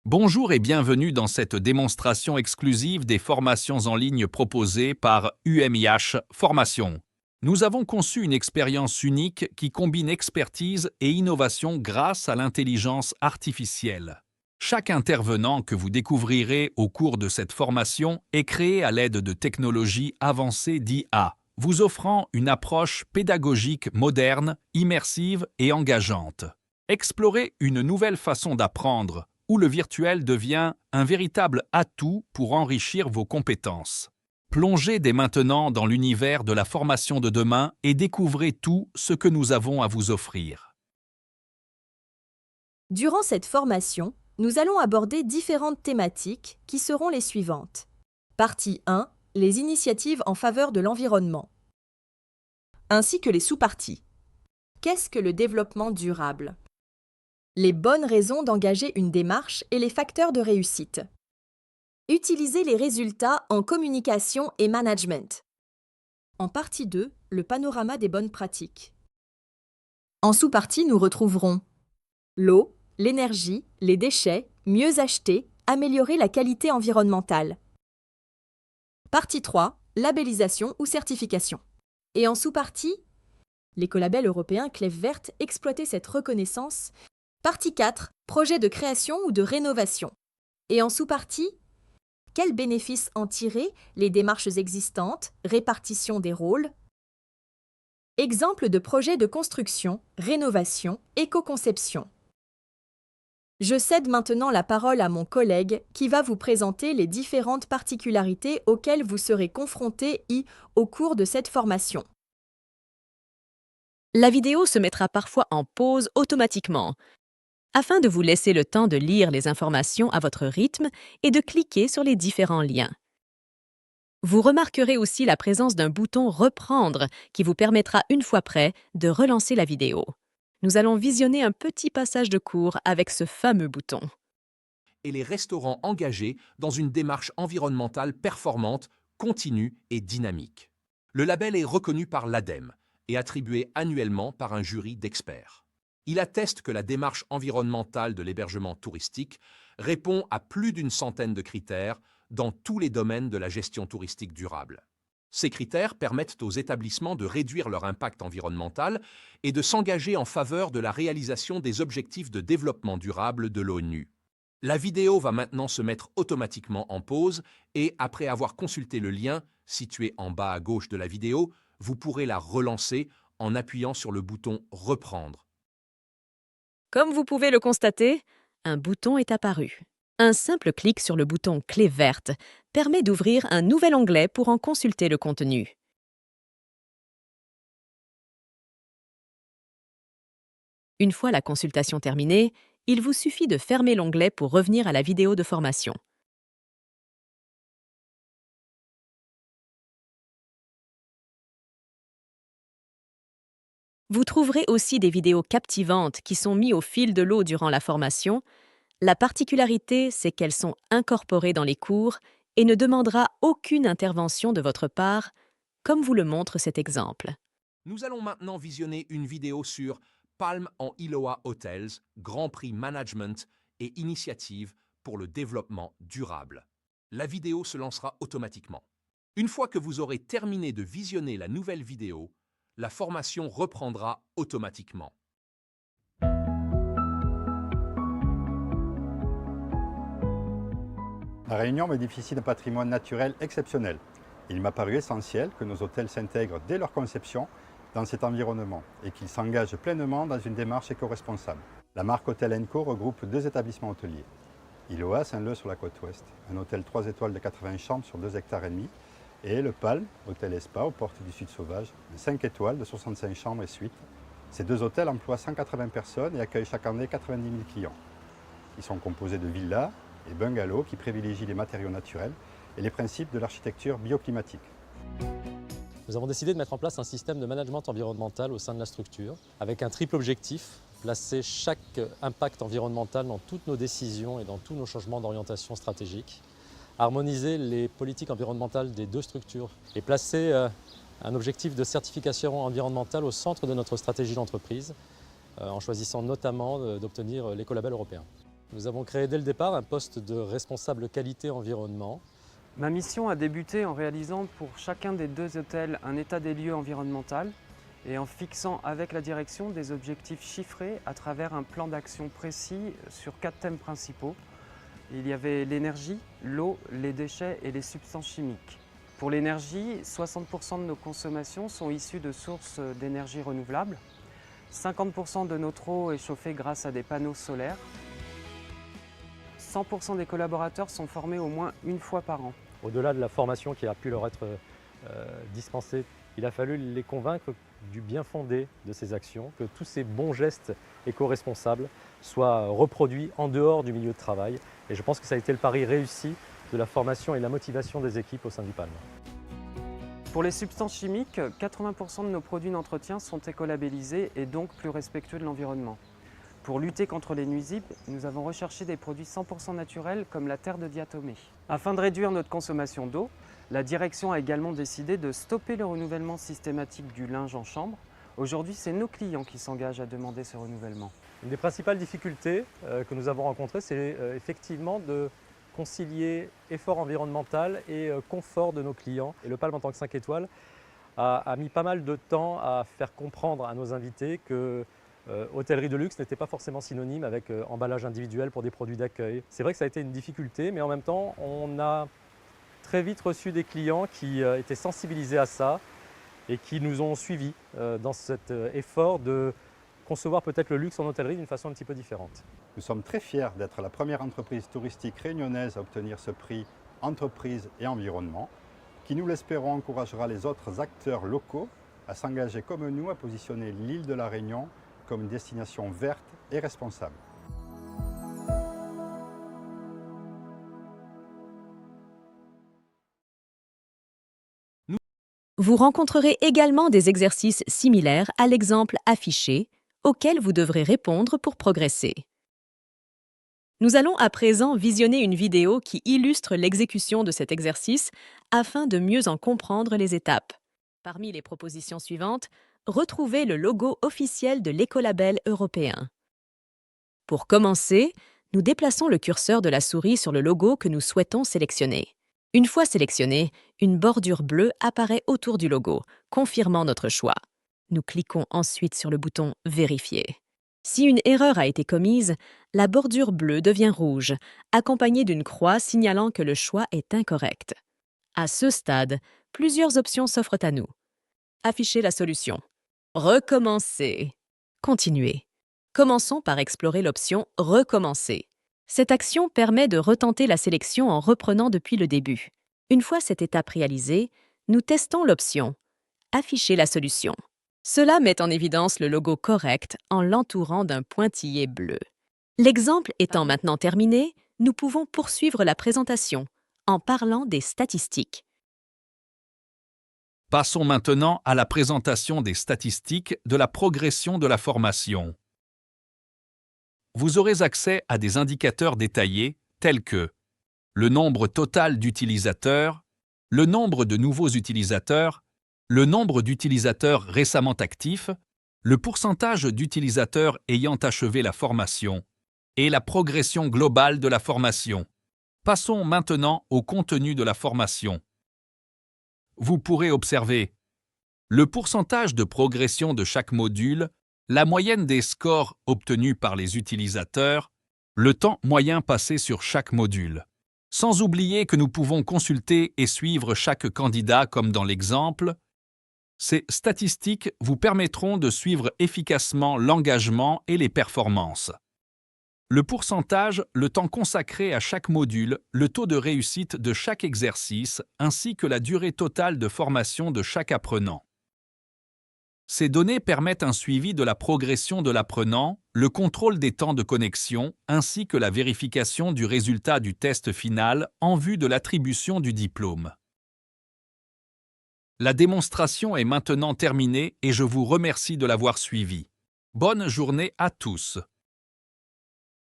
Bonjour et bienvenue dans cette démonstration exclusive des formations en ligne proposées par UMIH Formation. Nous avons conçu une expérience unique qui combine expertise et innovation grâce à l'intelligence artificielle. Chaque intervenant que vous découvrirez au cours de cette formation est créé à l'aide de technologies avancées d'IA, vous offrant une approche pédagogique moderne, immersive et engageante. Explorez une nouvelle façon d'apprendre, où le virtuel devient un véritable atout pour enrichir vos compétences. Plongez dès maintenant dans l'univers de la formation de demain et découvrez tout ce que nous avons à vous offrir. Durant cette formation, nous allons aborder différentes thématiques qui seront les suivantes. Partie 1, les initiatives en faveur de l'environnement. Ainsi que les sous-parties. Qu'est-ce que le développement durable? Les bonnes raisons d'engager une démarche et les facteurs de réussite. Utiliser les résultats en communication et management. En partie 2, le panorama des bonnes pratiques. En sous-partie, nous retrouverons l'eau, l'énergie, les déchets, mieux acheter, améliorer la qualité environnementale. Partie 3, labellisation ou certification. Et en sous-partie, l'écolabel européen Clef Verte, exploiter cette reconnaissance. Partie 4, projet de création ou de rénovation. Et en sous-partie, quels bénéfices en tirer, les démarches existantes, répartition des rôles. Exemple de projet de construction, rénovation, éco-conception. Je cède maintenant la parole à mon collègue qui va vous présenter les différentes particularités auxquelles vous serez confrontés au cours de cette formation. La vidéo se mettra parfois en pause automatiquement, afin de vous laisser le temps de lire les informations à votre rythme et de cliquer sur les différents liens. Vous remarquerez aussi la présence d'un bouton « Reprendre » qui vous permettra, une fois prêt, de relancer la vidéo. Nous allons visionner un petit passage de cours avec ce fameux bouton. Et les restaurants engagés dans une démarche environnementale performante, continue et dynamique. Le label est reconnu par l'ADEME et attribué annuellement par un jury d'experts. Il atteste que la démarche environnementale de l'hébergement touristique répond à plus d'une centaine de critères dans tous les domaines de la gestion touristique durable. Ces critères permettent aux établissements de réduire leur impact environnemental et de s'engager en faveur de la réalisation des objectifs de développement durable de l'ONU. La vidéo va maintenant se mettre automatiquement en pause et, après avoir consulté le lien situé en bas à gauche de la vidéo, vous pourrez la relancer en appuyant sur le bouton « Reprendre ». Comme vous pouvez le constater, un bouton est apparu. Un simple clic sur le bouton « Clé verte » permet d'ouvrir un nouvel onglet pour en consulter le contenu. Une fois la consultation terminée, il vous suffit de fermer l'onglet pour revenir à la vidéo de formation. Vous trouverez aussi des vidéos captivantes qui sont mises au fil de l'eau durant la formation. La particularité, c'est qu'elles sont incorporées dans les cours et ne demandera aucune intervention de votre part, comme vous le montre cet exemple. Nous allons maintenant visionner une vidéo sur Palm en Iloa Hotels, Grand Prix Management et Initiative pour le développement durable. La vidéo se lancera automatiquement. Une fois que vous aurez terminé de visionner la nouvelle vidéo, la formation reprendra automatiquement. La Réunion bénéficie d'un patrimoine naturel exceptionnel. Il m'a paru essentiel que nos hôtels s'intègrent dès leur conception dans cet environnement et qu'ils s'engagent pleinement dans une démarche éco-responsable. La marque Hôtel & Co regroupe 2 établissements hôteliers. Iloa, Saint-Leu sur la côte ouest, un hôtel 3 étoiles de 80 chambres sur 2,5 hectares, et le Palm, hôtel et spa aux portes du Sud Sauvage, 5 étoiles de 65 chambres et suites. Ces 2 hôtels emploient 180 personnes et accueillent chaque année 90 000 clients. Ils sont composés de villas et bungalows qui privilégient les matériaux naturels et les principes de l'architecture bioclimatique. Nous avons décidé de mettre en place un système de management environnemental au sein de la structure, avec un triple objectif, placer chaque impact environnemental dans toutes nos décisions et dans tous nos changements d'orientation stratégique, harmoniser les politiques environnementales des 2 structures et placer un objectif de certification environnementale au centre de notre stratégie d'entreprise, en choisissant notamment d'obtenir l'écolabel européen. Nous avons créé dès le départ un poste de responsable qualité environnement. Ma mission a débuté en réalisant pour chacun des 2 hôtels un état des lieux environnemental et en fixant avec la direction des objectifs chiffrés à travers un plan d'action précis sur 4 thèmes principaux. Il y avait l'énergie, l'eau, les déchets et les substances chimiques. Pour l'énergie, 60% de nos consommations sont issues de sources d'énergie renouvelables. 50% de notre eau est chauffée grâce à des panneaux solaires. 100% des collaborateurs sont formés au moins une fois par an. Au-delà de la formation qui a pu leur être dispensée, il a fallu les convaincre du bien fondé de ces actions, que tous ces bons gestes éco-responsables soient reproduits en dehors du milieu de travail. Et je pense que ça a été le pari réussi de la formation et de la motivation des équipes au sein du PAN. Pour les substances chimiques, 80% de nos produits d'entretien sont écolabellisés et donc plus respectueux de l'environnement. Pour lutter contre les nuisibles, nous avons recherché des produits 100% naturels comme la terre de diatomée. Afin de réduire notre consommation d'eau, la direction a également décidé de stopper le renouvellement systématique du linge en chambre. Aujourd'hui, c'est nos clients qui s'engagent à demander ce renouvellement. Une des principales difficultés que nous avons rencontrées, c'est effectivement de concilier effort environnemental et confort de nos clients. Et le Palm en tant que 5 étoiles a mis pas mal de temps à faire comprendre à nos invités que hôtellerie de luxe n'était pas forcément synonyme avec emballage individuel pour des produits d'accueil. C'est vrai que ça a été une difficulté, mais en même temps, on a très vite reçu des clients qui étaient sensibilisés à ça et qui nous ont suivis dans cet effort de concevoir peut-être le luxe en hôtellerie d'une façon un petit peu différente. Nous sommes très fiers d'être la première entreprise touristique réunionnaise à obtenir ce prix Entreprise et Environnement, qui, nous l'espérons, encouragera les autres acteurs locaux à s'engager comme nous à positionner l'île de la Réunion comme une destination verte et responsable. Vous rencontrerez également des exercices similaires à l'exemple affiché, auxquels vous devrez répondre pour progresser. Nous allons à présent visionner une vidéo qui illustre l'exécution de cet exercice afin de mieux en comprendre les étapes. Parmi les propositions suivantes, retrouvez le logo officiel de l'écolabel européen. Pour commencer, nous déplaçons le curseur de la souris sur le logo que nous souhaitons sélectionner. Une fois sélectionné, une bordure bleue apparaît autour du logo, confirmant notre choix. Nous cliquons ensuite sur le bouton « Vérifier ». Si une erreur a été commise, la bordure bleue devient rouge, accompagnée d'une croix signalant que le choix est incorrect. À ce stade, plusieurs options s'offrent à nous. Afficher la solution. Recommencer. Continuer. Commençons par explorer l'option « Recommencer ». Cette action permet de retenter la sélection en reprenant depuis le début. Une fois cette étape réalisée, nous testons l'option « Afficher la solution ». Cela met en évidence le logo correct en l'entourant d'un pointillé bleu. L'exemple étant maintenant terminé, nous pouvons poursuivre la présentation en parlant des statistiques. Passons maintenant à la présentation des statistiques de la progression de la formation. Vous aurez accès à des indicateurs détaillés tels que le nombre total d'utilisateurs, le nombre de nouveaux utilisateurs, le nombre d'utilisateurs récemment actifs, le pourcentage d'utilisateurs ayant achevé la formation et la progression globale de la formation. Passons maintenant au contenu de la formation. Vous pourrez observer le pourcentage de progression de chaque module, la moyenne des scores obtenus par les utilisateurs, le temps moyen passé sur chaque module. Sans oublier que nous pouvons consulter et suivre chaque candidat comme dans l'exemple. Ces statistiques vous permettront de suivre efficacement l'engagement et les performances. Le pourcentage, le temps consacré à chaque module, le taux de réussite de chaque exercice, ainsi que la durée totale de formation de chaque apprenant. Ces données permettent un suivi de la progression de l'apprenant, le contrôle des temps de connexion, ainsi que la vérification du résultat du test final en vue de l'attribution du diplôme. La démonstration est maintenant terminée et je vous remercie de l'avoir suivie. Bonne journée à tous.